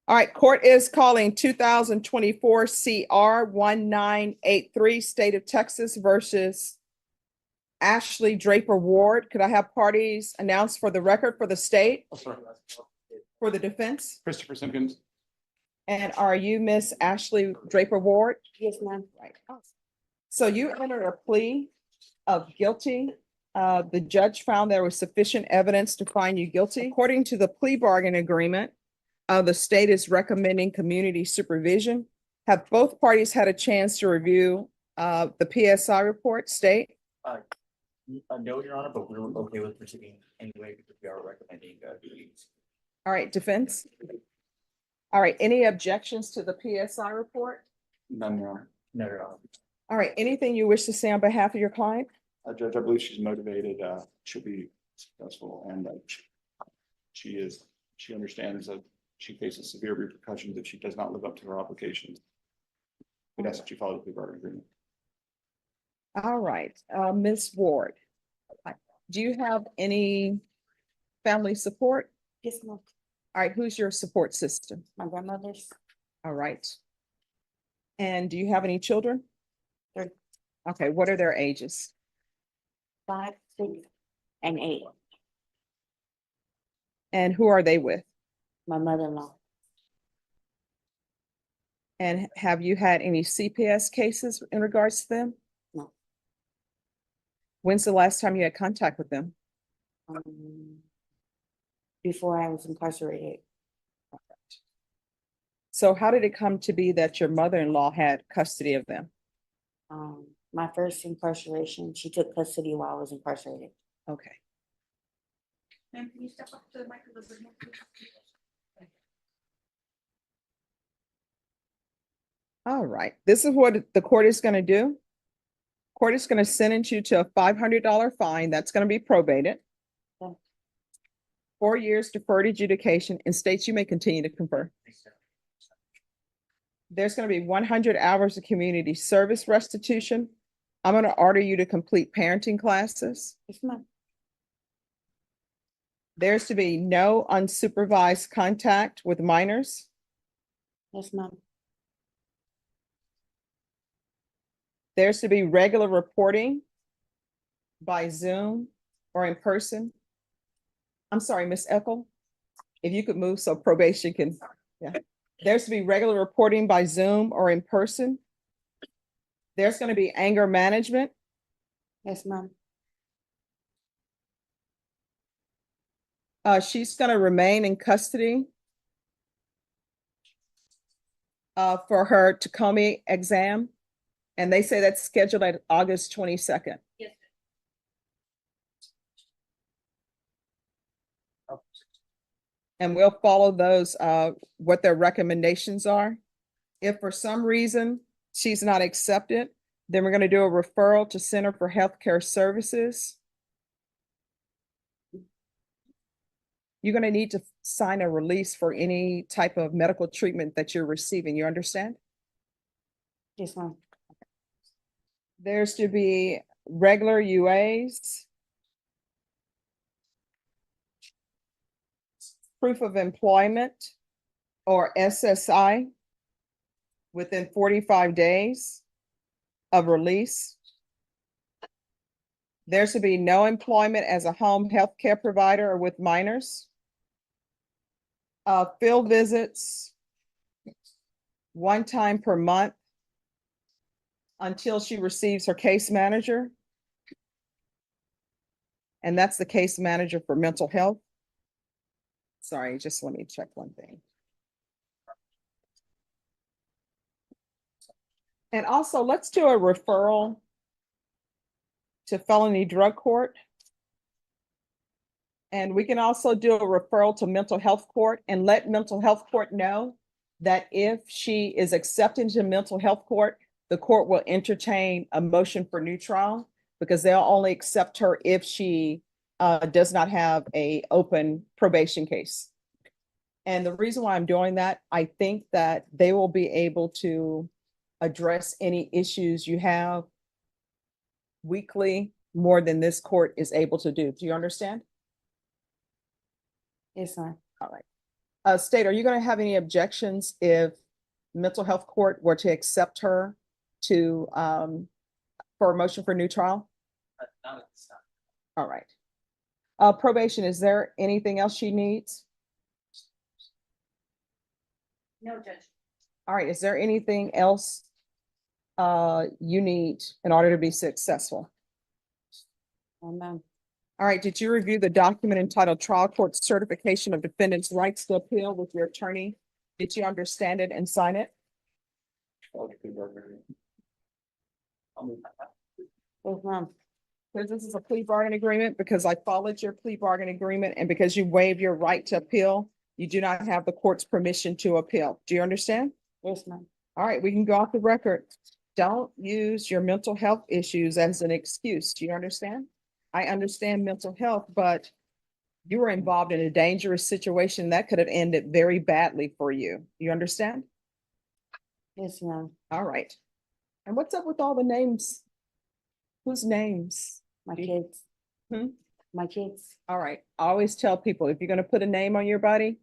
All right, court is calling 2024 CR 1983, State of Texas versus Ashley Draper Ward. Could I have parties announced for the record for the state, for the defense? Christopher Simpkins. And are you Miss Ashley Draper Ward? Yes, ma'am. Right. So you entered a plea of guilty. The judge found there was sufficient evidence to find you guilty. According to the plea bargain agreement, the state is recommending community supervision. Have both parties had a chance to review the PSI report, state? No, Your Honor, but we're okay with proceeding anyway because we are recommending duties. All right, defense? All right, any objections to the PSI report? None, Your Honor. No, Your Honor. All right, anything you wish to say on behalf of your client? Judge, I believe she's motivated, she'll be successful, and she understands that she faces severe repercussions if she does not live up to her obligations. But that's what you follow the plea bargain agreement. All right, Ms. Ward, do you have any family support? Yes, ma'am. All right, who's your support system? My grandmother's. All right. And do you have any children? 3, Okay, what are their ages? 5, 6, and 8. And who are they with? My mother-in-law. And have you had any CPS cases in regards to them? No. When's the last time you had contact with them? Before I was incarcerated. So how did it come to be that your mother-in-law had custody of them? My first incarceration, she took custody while I was incarcerated. Okay. Ma'am, can you step up to the mic a little bit more, please? All right, this is what the court is going to do. Court is going to sentence you to a $500 fine that's going to be probated. Okay. 4 years deferred adjudication, and states you may continue to confer. There's going to be 100 hours of community service restitution. I'm going to order you to complete parenting classes. Yes, ma'am. There's to be no unsupervised contact with minors. Yes, ma'am. There's to be regular reporting by Zoom or in person. I'm sorry, Ms. Eckel, if you could move so probation can, yeah. There's to be regular reporting by Zoom or in person. There's going to be anger management. Yes, ma'am. She's going to remain in custody for her Tacoma exam. And they say that's scheduled at August 22nd. Yes. And we'll follow those, what their recommendations are. If for some reason she's not accepted, then we're going to do a referral to Center for Healthcare Services. You're going to need to sign a release for any type of medical treatment that you're receiving. You understand? Yes, ma'am. There's to be regular UAs. Proof of employment or SSI within 45 days of release. There's to be no employment as a home health care provider or with minors. Field visits 1 time per month until she receives her case manager. And that's the case manager for mental health. Sorry, just let me check one thing. And also, let's do a referral to felony drug court. And we can also do a referral to mental health court and let mental health court know that if she is accepted into mental health court, the court will entertain a motion for new trial because they'll only accept her if she does not have an open probation case. And the reason why I'm doing that, I think that they will be able to address any issues you have weekly more than this court is able to do. Do you understand? Yes, ma'am. All right. State, are you going to have any objections if mental health court were to accept her to, for a motion for new trial? Not at this time. All right. Probation, is there anything else she needs? No, Judge. All right, is there anything else you need in order to be successful? No, All right, did you review the document entitled Trial Court Certification of Defendant's Rights to Appeal with your attorney? Did you understand it and sign it? yes, ma'am. Because this is a plea bargain agreement, because I followed your plea bargain agreement, and because you waive your right to appeal, you do not have the court's permission to appeal. Do you understand? Yes, ma'am. All right, we can go off the record. Don't use your mental health issues as an excuse. Do you understand? I understand mental health, but you were involved in a dangerous situation that could have ended very badly for you. You understand? Yes, ma'am. All right. And what's up with all the names? Whose names? My You- kids. Hmm? My kids. All right. I always tell people, if you're going to put a name on your body,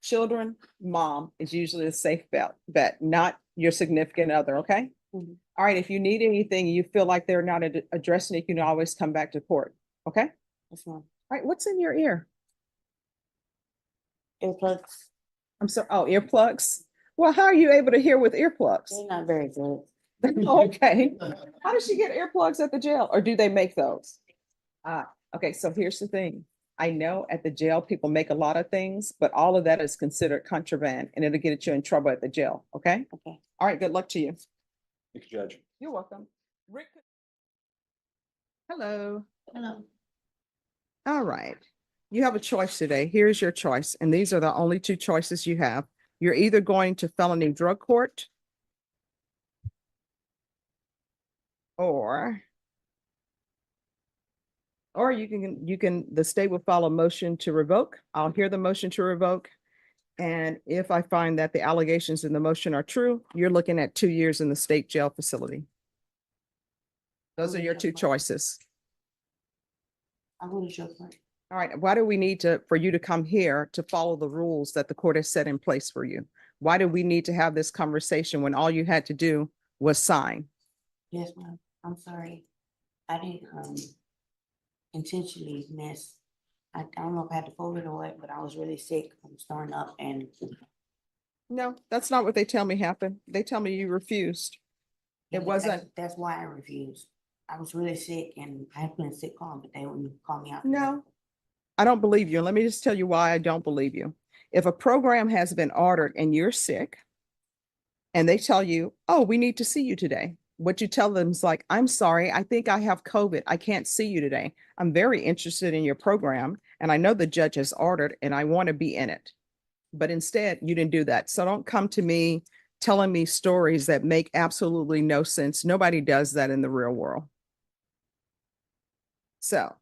children, mom is usually a safe bet, not your significant other. Okay. Mhm. All right. If you need anything, you feel like they're not addressing it, you can always come back to court. Okay. All Yes, ma'am. right. What's in your ear? Earplugs. I'm sorry. Oh, earplugs. Well, how are you able to hear with earplugs? They're not very good. Okay. How does she get earplugs at the jail, or do they make those? Okay, so here's the thing. I know at the jail, people make a lot of things, but all of that is considered contraband, and it'll get you in trouble at the jail, okay? Okay. All right, good luck to you. Thank you, Judge. You're welcome. Rick. Hello. Hello. All right. You have a choice today. Here's your choice, and these are the only two choices you have. You're either going to felony drug court, or the state will file a motion to revoke. I'll hear the motion to revoke. And if I find that the allegations in the motion are true, you're looking at 2 years in the state jail facility. Those are your two choices. I'm going to show for it. All right, why do we need for you to come here to follow the rules that the court has set in place for you? Why do we need to have this conversation when all you had to do was sign? Yes, ma'am. I'm sorry. I didn't, intentionally miss. I don't know if I had to fold it or what, but I was really sick. I'm starting up and No, that's not what they tell me happened. They tell me you refused. It that's- wasn't. That's why I refused. I was really sick and I had been a sick call, but they wouldn't call me out. No, I don't believe you. And let me just tell you why I don't believe you. If a program has been ordered and you're sick and they tell you, oh, we need to see you today. What you tell them is like, I'm sorry, I think I have COVID. I can't see you today. I'm very interested in your program and I know the judge has ordered and I want to be in it. But instead, you didn't do that. So don't come to me telling me stories that make absolutely no sense. Nobody does that in the real world. So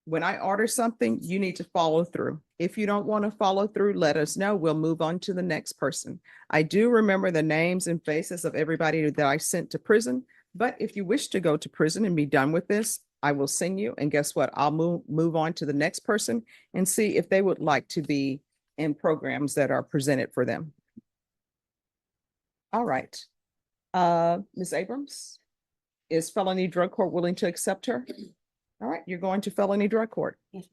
when I order something, you need to follow through. If you don't want to follow through, let us know. We'll move on to the next person. I do remember the names and faces of everybody that I sent to prison. But if you wish to go to prison and be done with this, I will send you. And guess what? I'll move on to the next person and see if they would like to be in programs that are presented for them. All right. Ms. Abrams, is felony drug court willing to accept her? All right, you're going to felony drug court. Yes.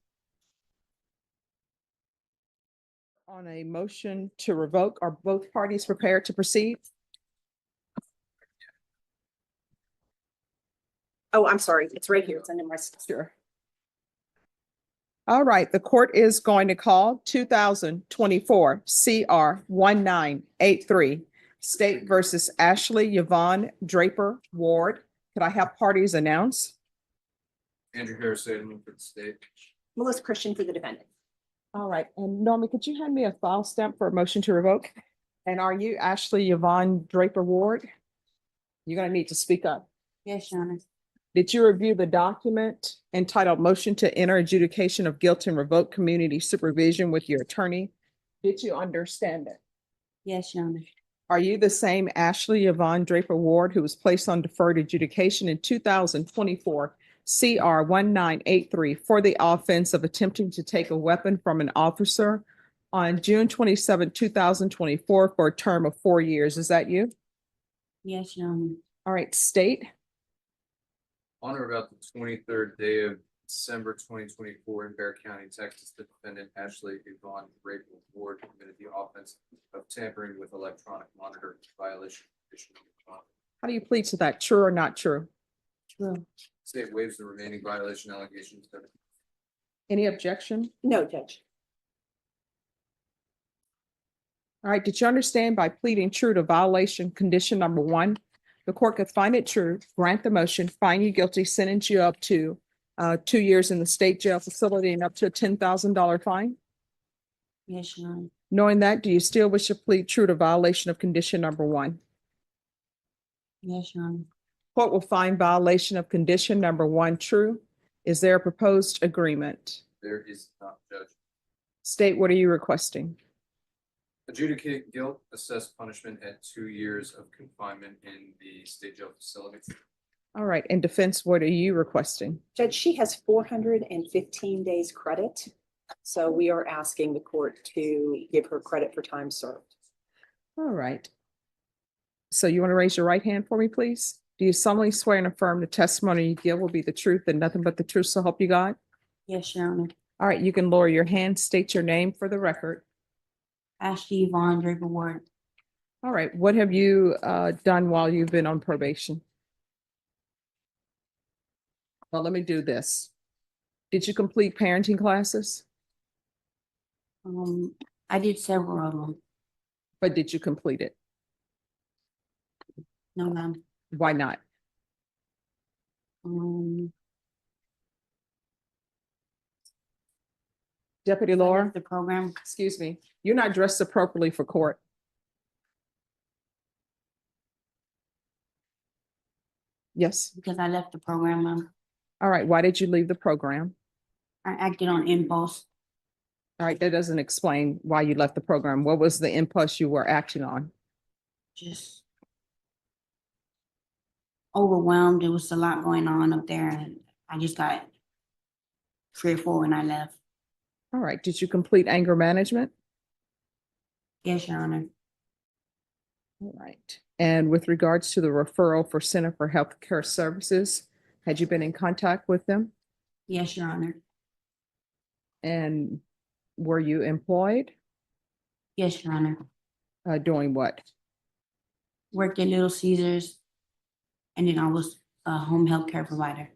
On a motion to revoke, are both parties prepared to proceed? Oh, I'm sorry. It's right here. It's under my Sure. All right, the court is going to call 2024 CR 1983, State versus Ashley Yvonne Draper Ward. Could I have parties announce? Andrew Harris, statement for the state. Melissa Christian for the defendant. All right, and Normie, could you hand me a file stamp for a motion to revoke? And are you Ashley Yvonne Draper Ward? You're gonna need to speak up. Yes, Your Honor. Did you review the document entitled Motion to Enter Adjudication of Guilt and Revoke Community Supervision with your attorney? Did you understand it? Yes, Your Honor. Are you the same Ashley Yvonne Draper Ward who was placed on deferred adjudication in 2024 CR 1983 for the offense of attempting to take a weapon from an officer on June 27, 2024 for a term of 4 years. Is that you? Yes, Your Honor. All right, state. On or about the 23rd day of December 2024 in Bear County, Texas, the defendant Ashley Yvonne Rachel Ward committed the offense of tampering with electronic monitor violation. of condition number 1. How do you plead to that? True or not true? True. State waives the remaining violation allegations. Any objection? No, Judge. All right, did you understand by pleading true to violation condition number 1, the court could find it true, grant the motion, find you guilty, sentence you up to 2 years in the state jail facility and up to a $10,000 fine? Yes, Your Honor. Knowing that, do you still wish to plead true to violation of condition number 1? Yes, Your Honor. Court will find violation of condition number 1 true. Is there a proposed agreement? There is not, Judge. State, what are you requesting? Adjudicate guilt, assess punishment at 2 years of confinement in the state jail facility. All right, and defense, what are you requesting? Judge, she has 415 days credit. So we are asking the court to give her credit for time served. All right. So you want to raise your right hand for me, please? Do you solemnly swear and affirm the testimony you give will be the truth and nothing but the truth, so help you God? Yes, Your Honor. All right, you can lower your hand, state your name for the record. Ashley Yvonne Draper Ward. All right, what have you done while you've been on probation? Well, let me do this. Did you complete parenting classes? I did several of them. But did you complete it? No, ma'am. Why not? Deputy I Laura, left the program. excuse me, you're not dressed appropriately for court. Yes. Because I left the program, ma'am. All right, why did you leave the program? I acted on impulse. All right, that doesn't explain why you left the program. What was the impulse you were acting on? Just overwhelmed. There was a lot going on up there, and I just got fearful when I left. All right, did you complete anger management? Yes, Your Honor. All right. And with regards to the referral for Center for Healthcare Services, had you been in contact with them? Yes, Your Honor. And were you employed? Yes, Your Honor. Doing what? Worked at Little Caesars, and then I was a home health care provider.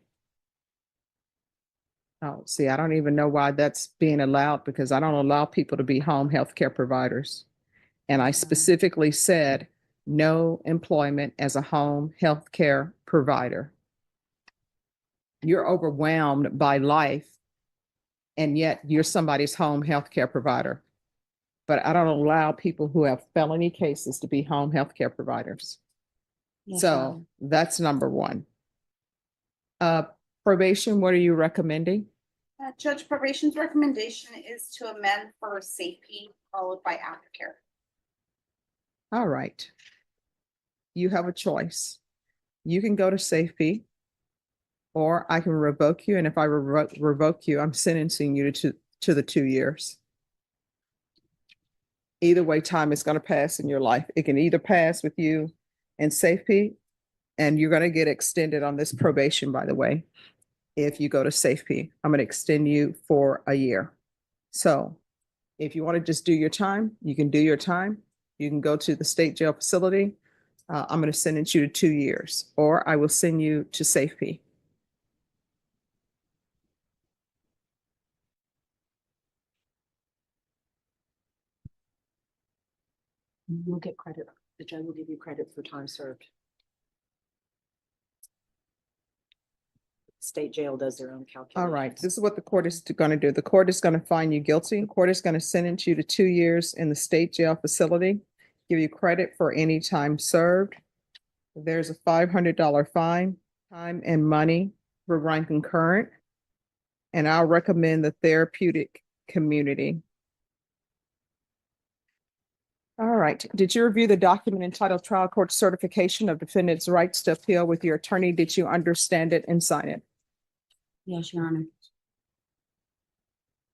Oh, see, I don't even know why that's being allowed because I don't allow people to be home health care providers. And I specifically said no employment as a home health care provider. You're overwhelmed by life, and yet you're somebody's home health care provider. But I don't allow people who have felony cases to be home health care providers. Yes, Your Honor. So that's number 1. Probation, what are you recommending? Judge, probation's recommendation is to amend for safety followed by aftercare. All right. You have a choice. You can go to safety, or I can revoke you. And if I revoke you, I'm sentencing you to the 2 years. Either way, time is going to pass in your life. It can either pass with you in safety, and you're going to get extended on this probation, by the way. If you go to safety, I'm going to extend you for a year. So if you want to just do your time, you can do your time. You can go to the state jail facility. I'm going to sentence you to 2 years, or I will send you to safety. You'll get credit. The judge will give you credit for time served. State jail does their own calculation. All right, this is what the court is going to do. The court is going to find you guilty. The court is going to sentence you to 2 years in the state jail facility, give you credit for any time served. There's a $500 fine, time and money for run concurrent. And I'll recommend the therapeutic community. All right, did you review the document entitled Trial Court Certification of Defendant's Rights to Appeal with your attorney? Did you understand it and sign it? Yes, Your Honor.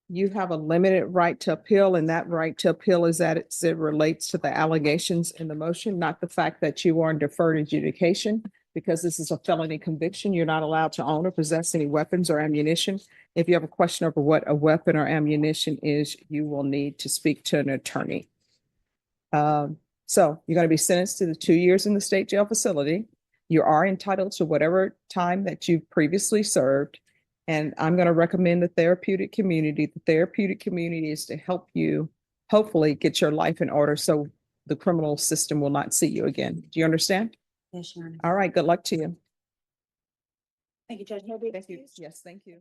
You have a limited right to appeal, and that right to appeal is that it relates to the allegations in the motion, not the fact that you are in deferred adjudication. Because this is a felony conviction, you're not allowed to own or possess any weapons or ammunition. If you have a question over what a weapon or ammunition is, you will need to speak to an attorney. So you're going to be sentenced to the 2 years in the state jail facility. You are entitled to whatever time that you've previously served. And I'm going to recommend the therapeutic community. The therapeutic community is to help you hopefully get your life in order so the criminal system will not see you again. Do you understand? Yes, Your Honor. All right, good luck to you. Thank you, Judge. May I be Thank you. excused? Yes, thank you.